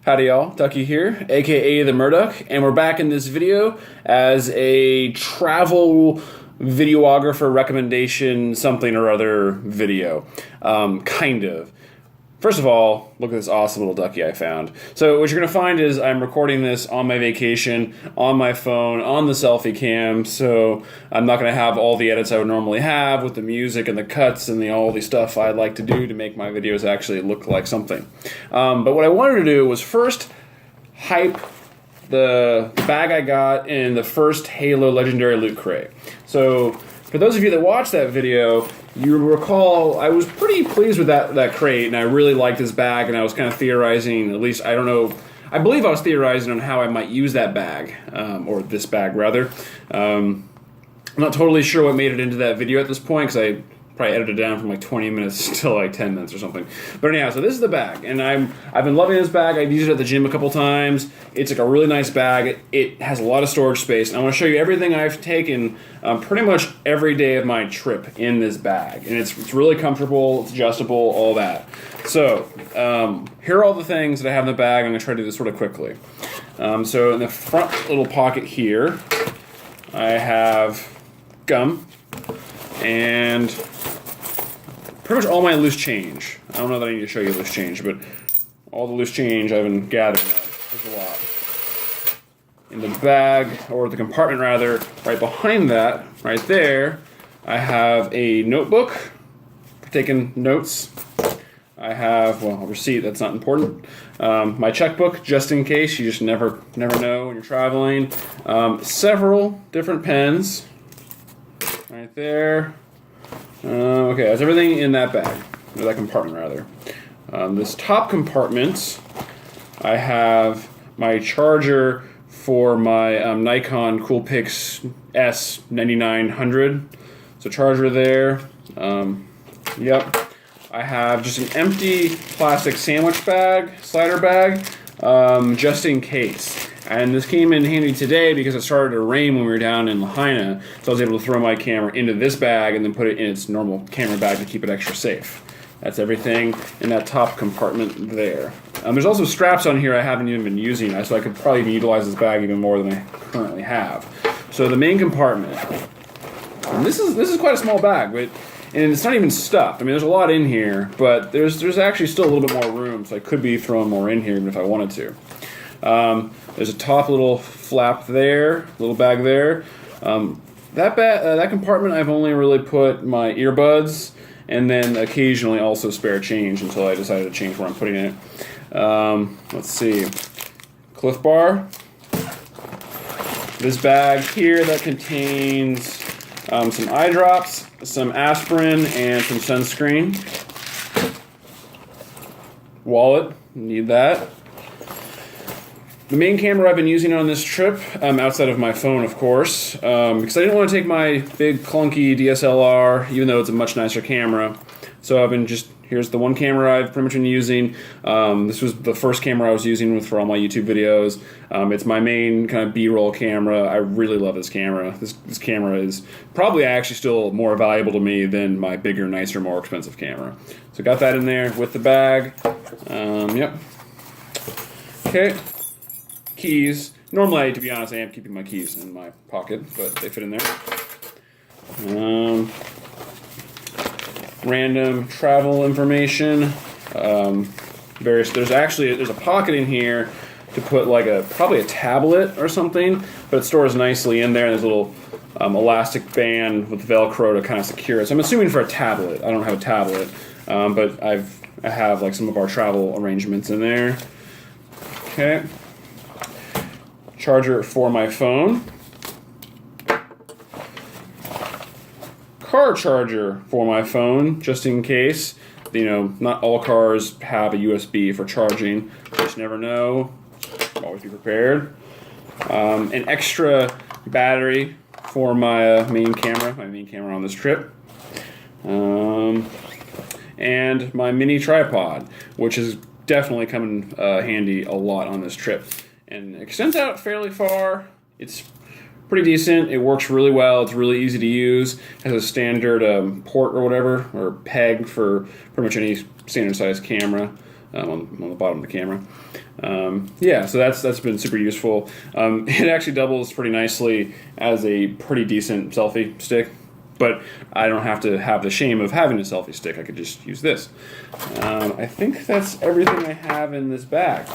Howdy y'all, Ducky here, aka the Murdoch, and we're back in this video as a travel videographer recommendation something or other video. Kind of. First of all, look at this awesome little ducky I found. So what you're going to find is I'm recording this on my vacation, on my phone, on the selfie cam, so I'm not going to have all the edits I would normally have with the music and the cuts and all the stuff I like to do to make my videos actually look like something. But what I wanted to do was first hype the bag I got in the first Halo Legendary Loot Crate. So for those of you that watched that video, you recall I was pretty pleased with that crate, and I really liked this bag, and I was kind of theorizing, at least, I don't know, I believe I was theorizing on how I might use that bag, or this bag rather. I'm not totally sure what made it into that video at this point, because I probably edited it down from like 20 minutes to like 10 minutes or something. But anyhow, so this is the bag, and I've been loving this bag. I've used it at the gym a couple times. It's like a really nice bag. It has a lot of storage space, and I want to show you everything I've taken pretty much every day of my trip in this bag. And it's really comfortable, it's adjustable, all that. So here are all the things that I have in the bag. I'm going to try to do this sort of quickly. So in the front little pocket here, I have gum and pretty much all my loose change. I don't know that I need to show you loose change, but all the loose change I've been gathering up. There's a lot. In the bag, or the compartment rather, right behind that, right there, I have a notebook for taking notes. I have, well, a receipt, that's not important. My checkbook, just in case, you just never know when you're traveling. Several different pens, right there. Okay, that's everything in that bag, or that compartment rather. This top compartment, I have my charger for my Nikon Coolpix S9900. So charger there. Yep. I have just an empty plastic sandwich bag, slider bag, just in case. And this came in handy today because it started to rain when we were down in Lahaina, so I was able to throw my camera into this bag and then put it in its normal camera bag to keep it extra safe. That's everything in that top compartment there. There's also straps on here I haven't even been using, so I could probably even utilize this bag even more than I currently have. So the main compartment, and this is quite a small bag, but and it's not even stuffed. I mean, there's a lot in here, but there's actually still a little bit more room, so I could be throwing more in here even if I wanted to. There's a top little flap there, little bag there. That compartment I've only really put my earbuds and then occasionally also spare change until I decided to change where I'm putting it. Let's see. Cliff Bar. This bag here that contains some eye drops, some aspirin, and some sunscreen. Wallet, need that. The main camera I've been using on this trip, outside of my phone, of course, because I didn't want to take my big clunky DSLR, even though it's a much nicer camera. So I've been here's the one camera I've pretty much been using. This was the first camera I was using for all my YouTube videos. It's my main kind of B-roll camera. I really love this camera. This camera is probably actually still more valuable to me than my bigger, nicer, more expensive camera. So got that in there with the bag. Yep. Okay. Keys. Normally, to be honest, I am keeping my keys in my pocket, but they fit in there. Random travel information. There's a pocket in here to put like probably a tablet or something, but it stores nicely in there. And there's a little elastic band with Velcro to kind of secure it. So I'm assuming for a tablet. I don't have a tablet, but I have like some of our travel arrangements in there. Okay. Charger for my phone. Car charger for my phone, just in case. You know, not all cars have a USB for charging. You just never know. Always be prepared. An extra battery for my main camera on this trip. And my mini tripod, which is definitely coming handy a lot on this trip. And it extends out fairly far. It's pretty decent. It works really well. It's really easy to use. It has a standard port or whatever, or peg for pretty much any standard size camera. on the bottom of the camera. Yeah, so that's been super useful. It actually doubles pretty nicely as a pretty decent selfie stick, but I don't have to have the shame of having a selfie stick. I could just use this. I think that's everything I have in this bag.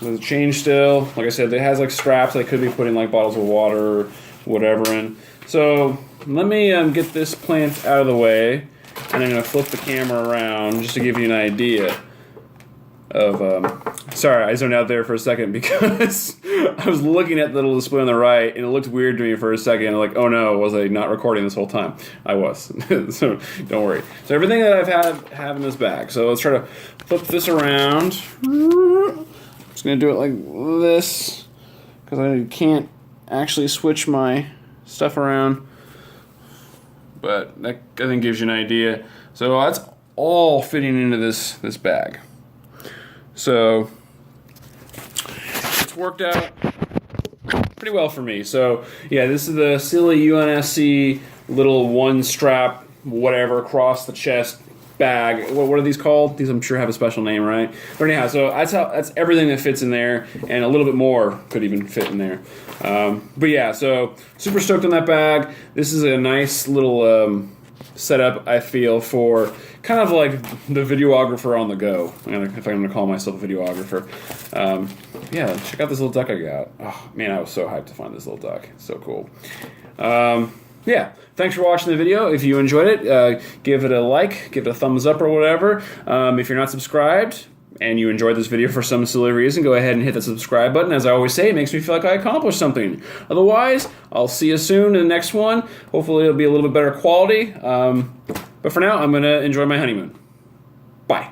There's a chain still. Like I said, it has like straps. I could be putting like bottles of water or whatever in. So let me get this plant out of the way, and I'm going to flip the camera around just to give you an idea of, sorry, I zoned out there for a second because I was looking at the little display on the right, and it looked weird to me for a second. Like, oh no, was I not recording this whole time? I was. So don't worry. So everything that I've have in this bag. So let's try to flip this around. I'm just going to do it like this because I can't actually switch my stuff around. But that, I think, gives you an idea. So that's all fitting into this bag. So it's worked out pretty well for me. So yeah, this is the silly UNSC little one strap, whatever, across the chest bag. What are these called? These I'm sure have a special name, right? But anyhow, so that's everything that fits in there, and a little bit more could even fit in there. But yeah, so super stoked on that bag. This is a nice little setup, I feel, for kind of like the videographer on the go, if I'm going to call myself a videographer. Yeah, check out this little duck I got. Oh man, I was so hyped to find this little duck. It's so cool. Yeah, thanks for watching the video. If you enjoyed it, give it a like, give it a thumbs up or whatever. If you're not subscribed and you enjoyed this video for some silly reason, go ahead and hit the subscribe button. As I always say, it makes me feel like I accomplished something. Otherwise, I'll see you soon in the next one. Hopefully it'll be a little bit better quality. But for now, I'm going to enjoy my honeymoon. Bye.